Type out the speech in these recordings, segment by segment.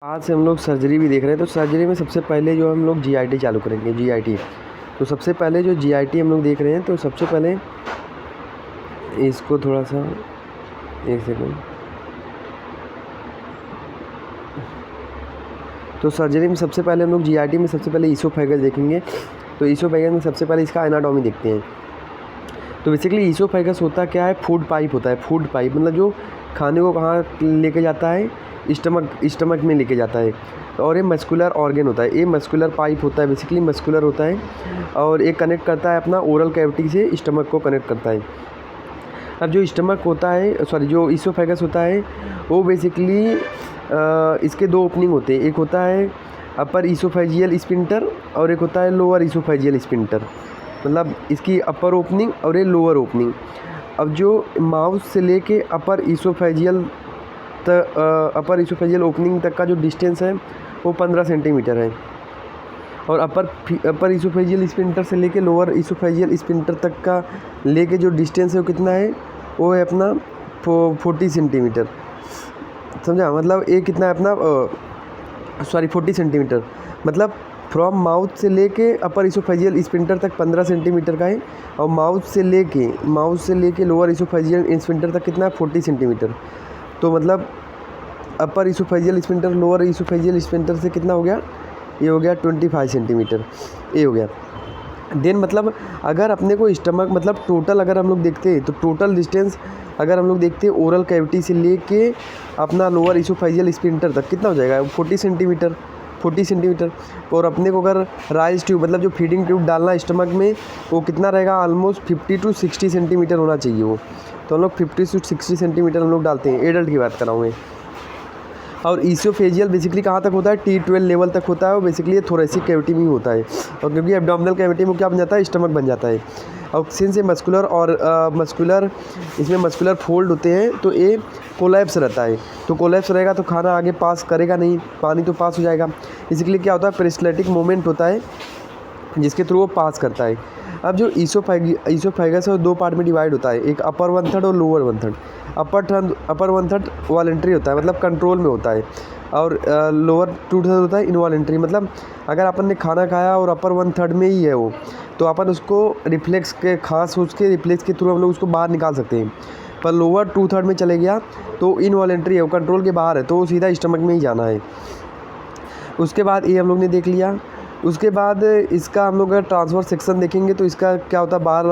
आज से हम लोग सर्जरी भी देख रहे हैं। तो सर्जरी में सबसे पहले जो हम लोग जीआईटी चालू करेंगे, जीआईटी। तो सबसे पहले जो जीआईटी हम लोग देख रहे हैं, तो सबसे पहले इसको थोड़ा सा एक सेकंड। तो सर्जरी में सबसे पहले हम लोग जीआईटी में सबसे पहले ईसोफेगस देखेंगे। तो ईसोफेगस में सबसे पहले इसका एनाटॉमी देखते हैं। तो बेसिकली ईसोफेगस होता क्या है, फूड पाइप होता है। फूड पाइप मतलब जो खाने को कहाँ लेके जाता है, स्टमक में लेके जाता है। और ये मस्कुलर ऑर्गन होता है, ये मस्कुलर पाइप होता है, बेसिकली मस्कुलर होता है। और ये कनेक्ट करता है अपना ओरल कैविटी से स्टमक को कनेक्ट करता है। अब जो स्टमक होता है, जो ईसोफेगस होता है, वो बेसिकली इसके दो ओपनिंग होते हैं। एक होता है अपर ईसोफेजियल स्पिंटर और एक होता है लोअर ईसोफेजियल स्पिंटर। मतलब इसकी अपर ओपनिंग और ये लोअर ओपनिंग। अब जो माउथ से लेके अपर ईसोफेजियल ओपनिंग तक का जो डिस्टेंस है वो 15 सेंटीमीटर है। और अपर ईसोफेजियल स्पिंटर से लेके लोअर ईसोफेजियल स्पिंटर तक का लेके जो डिस्टेंस है वो कितना है, वो है अपना 40 सेंटीमीटर। समझा? मतलब ये कितना है अपना 40 सेंटीमीटर। मतलब फ्रॉम माउथ से लेके अपर ईसोफेजियल स्पिंटर तक 15 सेंटीमीटर का है। और माउथ से लेके लोअर ईसोफेजियल स्पिंटर तक कितना है, 40 सेंटीमीटर। तो मतलब upper oesophageal sphincter lower oesophageal sphincter से कितना हो गया, ये हो गया 25 सेंटीमीटर, ये हो गया। देन मतलब अगर अपने को स्टमक मतलब टोटल अगर हम लोग देखते हैं तो टोटल डिस्टेंस अगर हम लोग देखते हैं ओरल कैविटी से लेके अपना लोअर ईसोफेजियल स्पिंटर तक कितना हो जाएगा, 40 सेंटीमीटर। और अपने को अगर राइस ट्यूब मतलब जो फीडिंग ट्यूब डालना स्टमक में, वो कितना रहेगा, ऑलमोस्ट 50 to 60 सेंटीमीटर होना चाहिए वो। तो हम लोग 50 से 60 सेंटीमीटर हम लोग डालते हैं। एडल्ट की बात कर रहा हूँ मैं। और ईसोफेजियल बेसिकली कहाँ तक होता है, T12 लेवल तक होता है। और बेसिकली ये थोरेसिक कैविटी में ही होता है। और क्योंकि एब्डोमिनल कैविटी में क्या बन जाता है, स्टमक बन जाता है। और सिंस ये मस्कुलर और इसमें मस्कुलर फोल्ड होते हैं, तो ये कोलैप्स रहता है। तो कोलैप्स रहेगा तो खाना आगे पास करेगा नहीं, पानी तो पास हो जाएगा। इसलिए क्या होता है, पेरिस्टैल्टिक मूवमेंट होता है जिसके थ्रू वो पास करता है। अब जो ईसोफेगस है वो दो पार्ट में डिवाइड होता है, एक अपर 1/3 और लोअर 1/3। अपर 1/3 वॉलंटरी होता है, मतलब कंट्रोल में होता है। और लोअर 2/3 होता है इनवॉलंटरी। मतलब अगर अपन ने खाना खाया और अपर 1/3 में ही है वो, तो अपन उसको रिफ्लेक्स के रिफ्लेक्स के थ्रू हम लोग उसको बाहर निकाल सकते हैं। पर लोअर 2/3 में चले गया तो इनवॉलंटरी है, वो कंट्रोल के बाहर है, तो वो सीधा स्टमक में ही जाना है। उसके बाद ये हम लोग ने देख लिया। उसके बाद इसका हम लोग अगर ट्रांसफर सेक्शन देखेंगे तो इसका क्या होता है, बाहर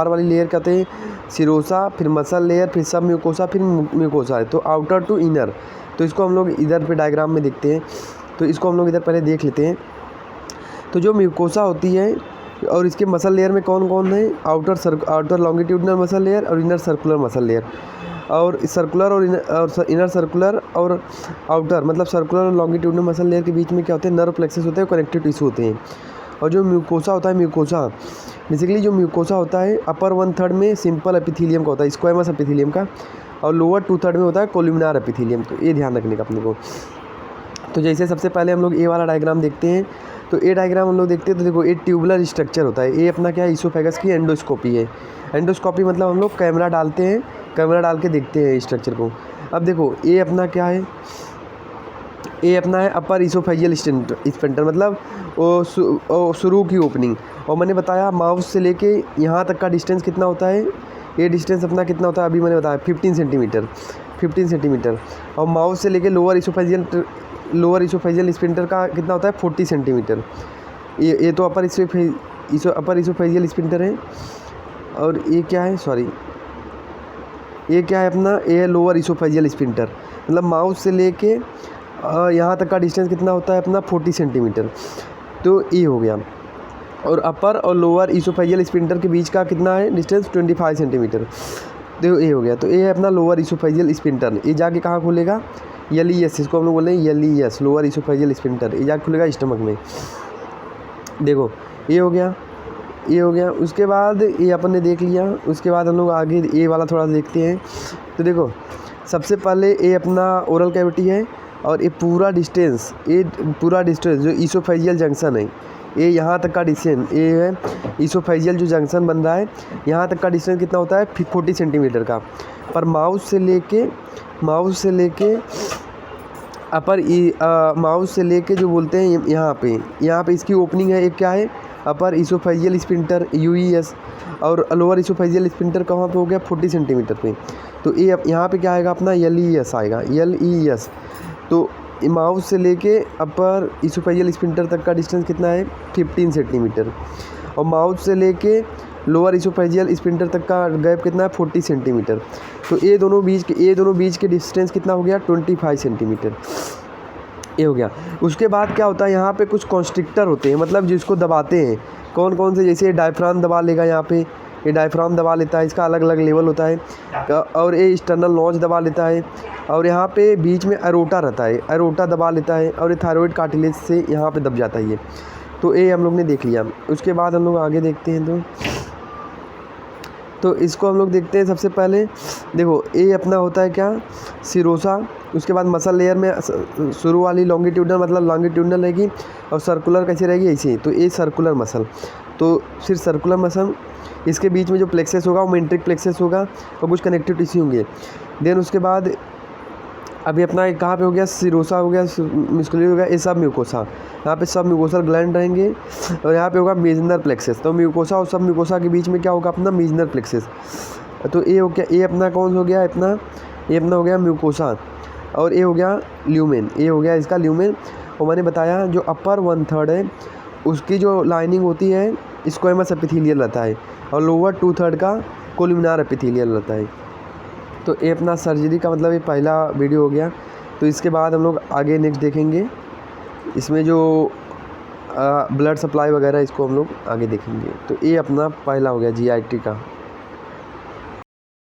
वाली लेयर कहते हैं सिरोसा, फिर मसल लेयर, फिर सब म्यूकोसा, फिर म्यूकोसा है। तो आउटर टू इनर। तो इसको हम लोग इधर पे डायग्राम में देखते हैं। तो इसको हम लोग इधर पहले देख लेते हैं। तो जो म्यूकोसा होती है और इसके मसल लेयर में कौन कौन है, आउटर लॉन्गिट्यूडनल मसल लेयर और इनर सर्कुलर मसल लेयर। और सर्कुलर और इनर सर्कुलर और आउटर मतलब सर्कुलर और लॉन्गिट्यूडनल मसल लेयर के बीच में क्या होते हैं, नर्व प्लेक्सस होते हैं, कनेक्टिव टिश्यू होते हैं। और जो म्यूकोसा होता है, बेसिकली जो म्यूकोसा होता है अपर 1/3 में सिंपल एपिथेलियम का होता है, स्क्वैमस एपिथेलियम का। और लोअर 2/3 में होता है कोल्यूमिनार एपिथेलियम। तो ये ध्यान रखने का अपने को। तो जैसे सबसे पहले हम लोग ए वाला डायग्राम देखते हैं। तो ए डायग्राम हम लोग देखते हैं तो देखो, ये ट्यूबुलर स्ट्रक्चर होता है। ये अपना क्या है, ईसोफेगस की एंडोस्कोपी है। एंडोस्कोपी मतलब हम लोग कैमरा डालते हैं, कैमरा डाल के देखते हैं स्ट्रक्चर को। अब देखो ये अपना क्या है, ये अपना है अपर ईसोफेजियल स्पिंटर, मतलब वो शुरू की ओपनिंग। और मैंने बताया माउथ से लेके यहाँ तक का डिस्टेंस कितना होता है, ये डिस्टेंस अपना कितना होता है, अभी मैंने बताया 15 सेंटीमीटर। और माउथ से लेके लोअर ईसोफेजियल स्पिंटर का कितना होता है, 40 सेंटीमीटर। ये तो अपर ईसोफेजियल स्पिंटर है। और ये क्या है, ये क्या है अपना, ये है लोअर ईसोफेजियल स्पिंटर। मतलब माउथ से लेके यहाँ तक का डिस्टेंस कितना होता है अपना, 40 सेंटीमीटर। तो ये हो गया। और अपर और लोअर ईसोफेजियल स्पिंटर के बीच का कितना है डिस्टेंस, 25 सेंटीमीटर। तो ये हो गया। तो ये है अपना लोअर ईसोफेजियल स्पिंटर। ये जाके कहाँ खुलेगा, एलईएस, इसको हम लोग बोल रहे हैं एलईएस, लोअर ईसोफेजियल स्पिंटर। ये जाके खुलेगा स्टमक में। देखो ये हो गया। उसके बाद ये अपन ने देख लिया। उसके बाद हम लोग आगे ए वाला थोड़ा देखते हैं। तो देखो सबसे पहले ये अपना ओरल कैविटी है। और ये पूरा डिस्टेंस जो ईसोफेजियल जंक्शन है, ये यहाँ तक का डिस्टेंस, ये है ईसोफेजियल जो जंक्शन बन रहा है, यहाँ तक का डिस्टेंस कितना होता है, 40 सेंटीमीटर का। पर माउथ से लेके अपर माउस से लेके जो बोलते हैं यहाँ पे इसकी ओपनिंग है, एक क्या है अपर इसोफेजियल स्फिंक्टर यूईएस, और लोअर इसोफेजियल स्फिंक्टर कहाँ पे हो गया 40 सेंटीमीटर पे। तो ये यहाँ पे क्या आएगा अपना एलईएस आएगा, एलईएस। तो माउस से लेके अपर इसोफेजियल स्फिंक्टर तक का डिस्टेंस कितना है 15 सेंटीमीटर, और माउस से लेके लोअर इसोफेजियल स्फिंक्टर तक का गैप कितना है 40 सेंटीमीटर। तो ये दोनों बीच के डिस्टेंस कितना हो गया 25 सेंटीमीटर, ये हो गया। उसके बाद क्या होता है यहाँ पे कुछ कॉन्स्ट्रिक्टर होते हैं, मतलब जिसको दबाते हैं, कौन कौन से, जैसे डायफ्राम दबा लेगा, यहाँ पे ये डायफ्राम दबा लेता है, इसका अलग अलग लेवल होता है, और ये एक्सटर्नल नॉच दबा लेता है, और यहाँ पे बीच में एरोटा रहता है, एरोटा दबा लेता है, और ये थायरॉइड कार्टिलेज से यहाँ पे दब जाता है ये। तो ये हम लोग ने देख लिया। उसके बाद हम लोग आगे देखते हैं, तो इसको हम लोग देखते हैं। सबसे पहले देखो ये अपना होता है क्या सिरोसा, उसके बाद मसल लेयर में शुरू वाली लॉन्गिट्यूडनल, मतलब लॉन्गिट्यूडनल रहेगी, और सर्कुलर कैसे रहेगी ऐसे ही। तो ये सर्कुलर मसल, तो सिर्फ सर्कुलर मसल, इसके बीच में जो प्लेक्सस होगा वो मेंट्रिक प्लेक्सस होगा, और कुछ कनेक्टिव टिश्यू होंगे। देन उसके बाद अभी अपना कहाँ पे हो गया सिरोसा हो गया, म्यूस्कुलर हो गया, ये सब म्यूकोसा, यहाँ पे सब म्यूकोसल ग्लैंड रहेंगे, और यहाँ पे होगा मेजनर प्लेक्सस। तो म्यूकोसा और सब म्यूकोसा के बीच में क्या होगा अपना मेजनर प्लेक्सस। तो ये हो गया, ये अपना कौन हो गया अपना, ये अपना हो गया म्यूकोसा, और ये हो गया ल्यूमेन, ये हो गया इसका ल्यूमेन। और मैंने बताया जो अपर 1/3 है उसकी जो लाइनिंग होती है स्क्वैमस एपिथेलियल रहता है, और लोअर 2/3 का कोलुमिनार एपिथेलियल रहता है। तो ये अपना सर्जरी का मतलब ये पहला वीडियो हो गया। तो इसके बाद हम लोग आगे नेक्स्ट देखेंगे, इसमें जो ब्लड सप्लाई वगैरह इसको हम लोग आगे देखेंगे। तो ये अपना पहला हो गया जीआईटी का।